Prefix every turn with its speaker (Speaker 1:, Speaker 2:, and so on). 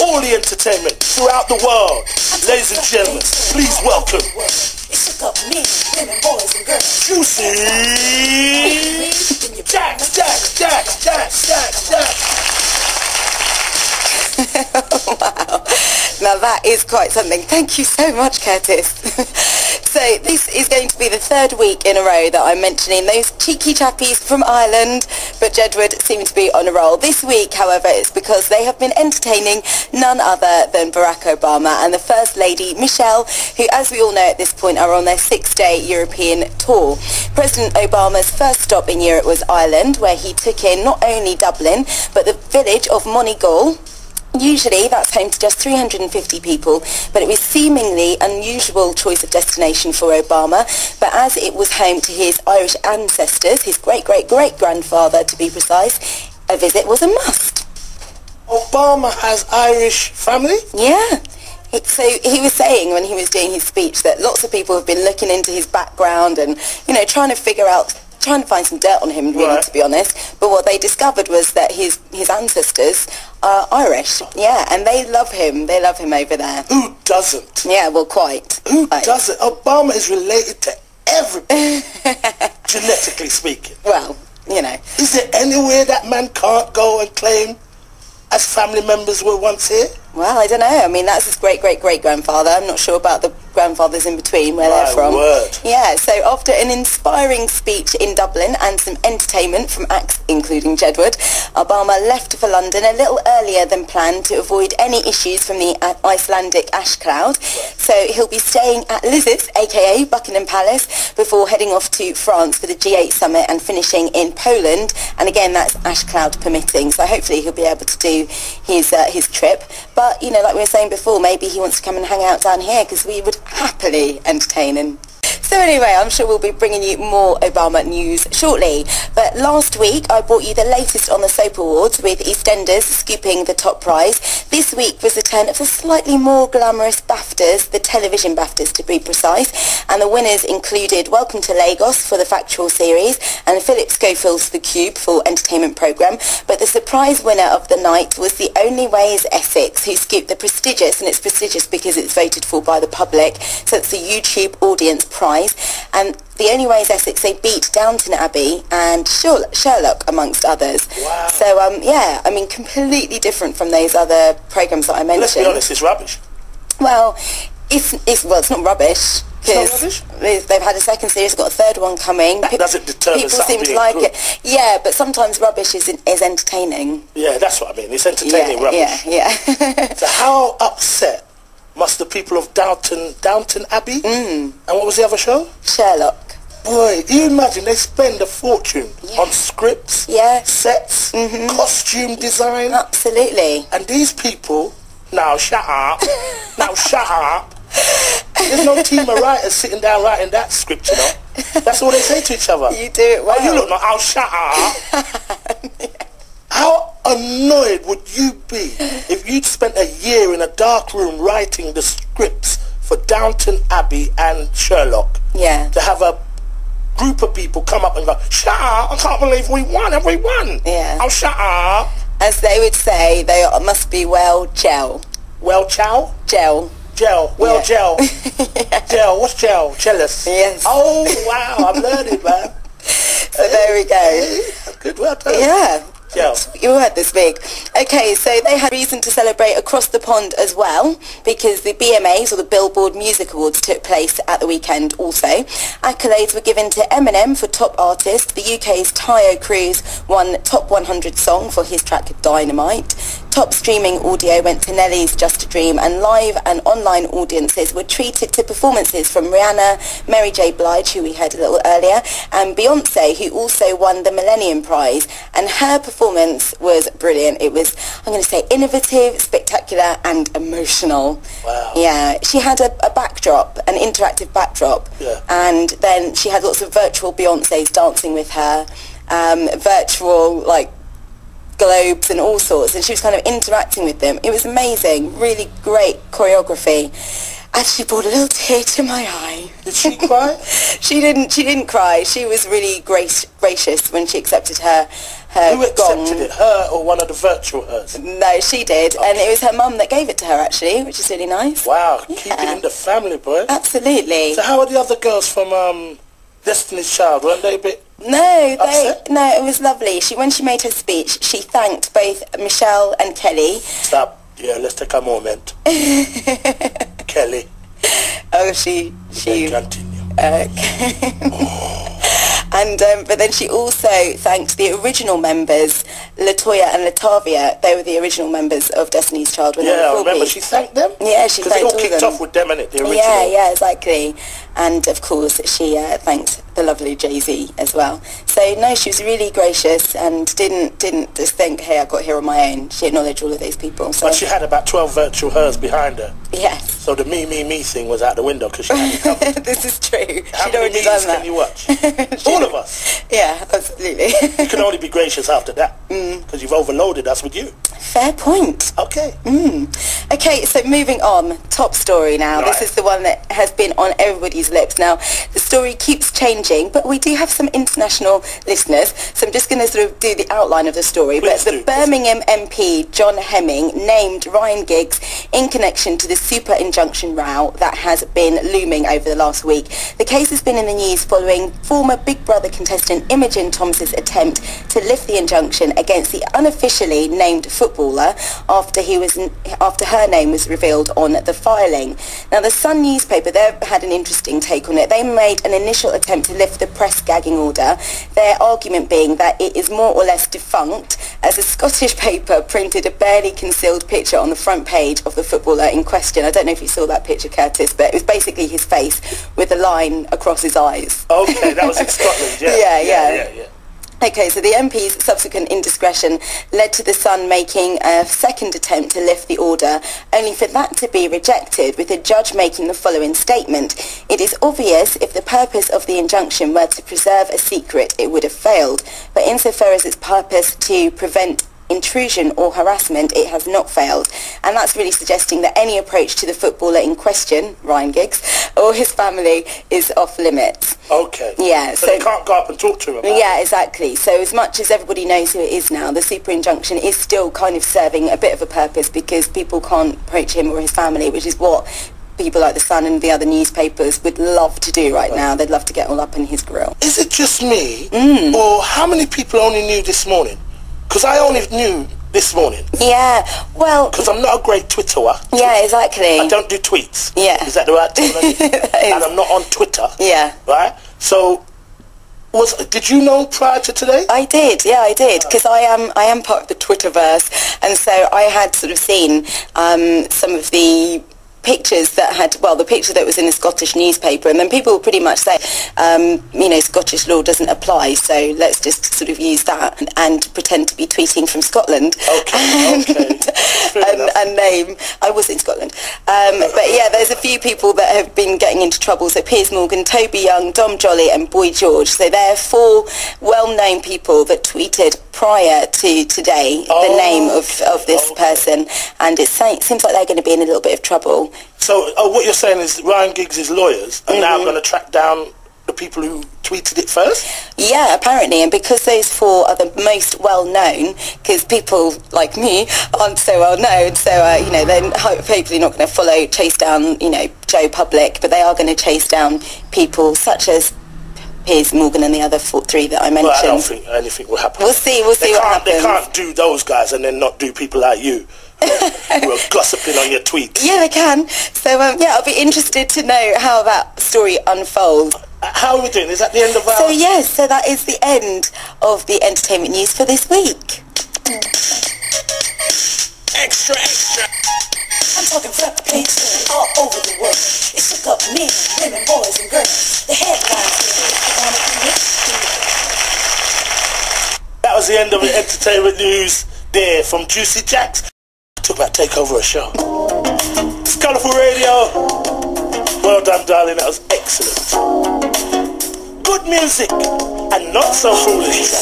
Speaker 1: all the entertainment throughout the world. Ladies and gentlemen, please welcome Juicy Jaxx.
Speaker 2: Wow, now that is quite something. Thank you so much, Curtis. So this is going to be the third week in a row that I'm mentioning those cheeky chappies from Ireland, but Jedward seem to be on a roll. This week, however, it's because they have been entertaining none other than Barack Obama and the First Lady, Michelle, who, as we all know at this point, are on their 6-day European tour. President Obama's first stop in Europe was Ireland, where he took in not only Dublin, but the village of Moneygall. Usually that's home to just 350 people, but it was seemingly unusual choice of destination for Obama. But as it was home to his Irish ancestors, his great-great-great-grandfather to be precise, a visit was a must.
Speaker 1: Obama has Irish family?
Speaker 2: Yeah. So he was saying when he was doing his speech that lots of people have been looking into his background and, you know, trying to find some dirt on him, really, right, to be honest. But what they discovered was that his ancestors are Irish. Yeah, and they love him. They love him over there.
Speaker 1: Who doesn't?
Speaker 2: Yeah, well, quite.
Speaker 1: Who doesn't? Obama is related to everybody, genetically speaking.
Speaker 2: Well, you know.
Speaker 1: Is there anywhere that man can't go and claim as family members were once here?
Speaker 2: Well, I don't know. I mean, that's his great-great-great-grandfather. I'm not sure about the grandfathers in between, where they're from.
Speaker 1: Word.
Speaker 2: Yeah, so after an inspiring speech in Dublin and some entertainment from acts including Jedward, Obama left for London a little earlier than planned to avoid any issues from the Icelandic ash cloud. So he'll be staying at Liz's, aka Buckingham Palace, before heading off to France for the G8 summit and finishing in Poland. And again, that's ash cloud permitting. So hopefully he'll be able to do his trip. But, you know, like we were saying before, maybe he wants to come and hang out down here because we would happily entertain him. So anyway, I'm sure we'll be bringing you more Obama news shortly. But last week, I brought you the latest on the Soap Awards, with EastEnders scooping the top prize. This week was the turn of the slightly more glamorous BAFTAs, the television BAFTAs to be precise. And the winners included Welcome to Lagos for the factual series and Philip Schofield's The Cube for entertainment programme. But the surprise winner of the night was The Only Way is Essex, who scooped the prestigious, and it's prestigious because it's voted for by the public, so it's the YouTube audience prize. And The Only Way is Essex, they beat Downton Abbey and Sherlock, amongst others.
Speaker 1: Wow.
Speaker 2: So, yeah, I mean, completely different from those other programmes that I mentioned.
Speaker 1: Let's be honest, it's rubbish.
Speaker 2: Well, it's not rubbish.
Speaker 1: It's not rubbish?
Speaker 2: They've had a second series, got a third one coming.
Speaker 1: That doesn't determine
Speaker 2: people
Speaker 1: something
Speaker 2: seem to like
Speaker 1: good.
Speaker 2: it. Yeah, but sometimes rubbish is entertaining.
Speaker 1: Yeah, that's what I mean. It's entertaining rubbish.
Speaker 2: Yeah.
Speaker 1: So how upset must the people of Downton Abbey? And what was the other show?
Speaker 2: Sherlock.
Speaker 1: Boy, you imagine they spend a fortune on scripts, sets, costume design.
Speaker 2: Absolutely.
Speaker 1: And these people, now shut up, there's no team of writers sitting down writing that script, you know. That's all they say to each other.
Speaker 2: You do it well.
Speaker 1: Oh, you look like, oh, shut up. How annoyed would you be if you'd spent a year in a dark room writing the scripts for Downton Abbey and Sherlock?
Speaker 2: Yeah.
Speaker 1: To have a group of people come up and go, shut up, I can't believe we won, have we won?
Speaker 2: Yeah.
Speaker 1: Oh, shut up.
Speaker 2: As they would say, they must be well gel.
Speaker 1: Well chow?
Speaker 2: Gel.
Speaker 1: Gel. Well gel. Gel. What's gel? Jealous.
Speaker 2: Yes.
Speaker 1: Oh, wow, I'm learning, man.
Speaker 2: So there we go.
Speaker 1: Hey, good, well done.
Speaker 2: Yeah.
Speaker 1: Gel.
Speaker 2: You heard this big. Okay, so they had reason to celebrate across the pond as well, because the BMAs, or the Billboard Music Awards, took place at the weekend also. Accolades were given to Eminem for Top Artist. The UK's Tayo Cruz won Top 100 Song for his track Dynamite. Top streaming audio went to Nelly's Just a Dream, and live and online audiences were treated to performances from Rihanna, Mary J. Blige, who we heard a little earlier, and Beyonce, who also won the Millennium Prize. And her performance was brilliant. It was, I'm going to say, innovative, spectacular, and emotional.
Speaker 1: Wow.
Speaker 2: Yeah, she had a backdrop, an interactive backdrop, and then she had lots of virtual Beyoncés dancing with her, virtual, like, globes and all sorts, and she was kind of interacting with them. It was amazing, really great choreography. actually brought a little tear to my eye.
Speaker 1: Did she cry?
Speaker 2: She didn't cry. She was really gracious when she accepted her
Speaker 1: Who accepted
Speaker 2: gong.
Speaker 1: it? Her or one of the virtual hers?
Speaker 2: No, she did. And it was her mum that gave it to her, actually, which is really nice.
Speaker 1: Wow, keep it in the family, boy.
Speaker 2: Absolutely.
Speaker 1: So how are the other girls from Destiny's Child? Weren't they a bit upset?
Speaker 2: No, it was lovely. When she made her speech, she thanked both Michelle and Kelly.
Speaker 1: Stop. Yeah, let's take a moment. Kelly.
Speaker 2: Oh, she
Speaker 1: Continue.
Speaker 2: And but then she also thanked the original members, Latoya and Latavia. They were the original members of Destiny's Child when they were
Speaker 1: Yeah, I
Speaker 2: 4
Speaker 1: remember she thanked them?
Speaker 2: Yeah, she thanked all
Speaker 1: because it all kicked off with them, innit? The original.
Speaker 2: Yeah, exactly. And of course she thanked the lovely Jay-Z as well. So no, she was really gracious and didn't just think, hey, I got here on my own. She acknowledged all of those people. So.
Speaker 1: But she had about 12 virtual hers behind her.
Speaker 2: Yes.
Speaker 1: So the me thing was out the window because she had it covered.
Speaker 2: This is true.
Speaker 1: How
Speaker 2: She'd
Speaker 1: many
Speaker 2: already done
Speaker 1: meetings
Speaker 2: that.
Speaker 1: can you watch? All of us.
Speaker 2: Yeah, absolutely.
Speaker 1: You can only be gracious after that because you've overloaded us with you.
Speaker 2: Fair point.
Speaker 1: Okay.
Speaker 2: Okay, so moving on. Top story now.
Speaker 1: Right.
Speaker 2: This is the one that has been on everybody's lips. Now, the story keeps changing, but we do have some international listeners, so I'm just going to sort of do the outline of the story.
Speaker 1: Please
Speaker 2: but
Speaker 1: do.
Speaker 2: the Birmingham MP, John Hemming, named Ryan Giggs in connection to the super injunction row that has been looming over the last week. The case has been in the news following former Big Brother contestant Imogen Thomas's attempt to lift the injunction against the unofficially named footballer after her name was revealed on the filing. Now, the Sun newspaper, they had an interesting take on it. They made an initial attempt to lift the press gagging order, their argument being that it is more or less defunct, as a Scottish paper printed a barely concealed picture on the front page of the footballer in question. I don't know if you saw that picture, Curtis, but it was basically his face with a line across his eyes.
Speaker 1: Okay, that was in Scotland, yeah.
Speaker 2: Yeah. Okay, so the MP's subsequent indiscretion led to the Sun making a second attempt to lift the order, only for that to be rejected, with the judge making the following statement: "It is obvious if the purpose of the injunction were to preserve a secret, it would have failed. But insofar as its purpose to prevent intrusion or harassment, it has not failed." And that's really suggesting that any approach to the footballer in question, Ryan Giggs, or his family is off limits.
Speaker 1: Okay.
Speaker 2: Yeah.
Speaker 1: So they can't go up and talk to him about it.
Speaker 2: Yeah, exactly. So as much as everybody knows who it is now, the super injunction is still kind of serving a bit of a purpose because people can't approach him or his family, which is what people like the Sun and the other newspapers would love to do right now. They'd love to get all up in his grill.
Speaker 1: Is it just me, or how many people only knew this morning? Because I only knew this morning.
Speaker 2: Yeah, well...
Speaker 1: Because I'm not a great Twitterer.
Speaker 2: Yeah, exactly.
Speaker 1: I don't do tweets.
Speaker 2: Yeah.
Speaker 1: Is that the right term? And I'm not on Twitter.
Speaker 2: Yeah.
Speaker 1: Right? So, did you know prior to today?
Speaker 2: I did, because I am part of the Twitterverse, and so I had sort of seen some of the pictures that had, well, the picture that was in the Scottish newspaper, and then people would pretty much say, Scottish law doesn't apply, so let's just sort of use that and pretend to be tweeting from Scotland.
Speaker 1: Okay.
Speaker 2: And name, I was in Scotland. But yeah, there's a few people that have been getting into trouble, so Piers Morgan, Toby Young, Dom Jolly and Boy George. So they're 4 well-known people that tweeted prior to today the name of this person, and it seems like they're going to be in a little bit of trouble.
Speaker 1: So what you're saying is Ryan Giggs' lawyers are now going to track down the people who tweeted it first?
Speaker 2: Yeah, apparently, and because those 4 are the most well-known, because people like me aren't so well-known, so, they're hopefully not going to chase down, Joe Public, but they are going to chase down people such as Piers Morgan and the other 3 that I mentioned.
Speaker 1: Well, I don't think anything will happen.
Speaker 2: We'll see what happens.
Speaker 1: They can't do those guys and then not do people like you who are gossiping on your tweets.
Speaker 2: Yeah, they can. So, I'll be interested to know how that story unfolds.
Speaker 1: How are we doing? Is that the end of our...
Speaker 2: So, yes, so that is the end of the entertainment news for this week.
Speaker 1: Extra.
Speaker 3: I'm talking front page stories all over the world. It shook up men, women, boys, and girls. The headlines
Speaker 1: That was the end of the entertainment news there from Juicy Jaxx. Talk about take over a show. It's Colourful Radio. Well done, darling. That was excellent. Good music and not so foolish.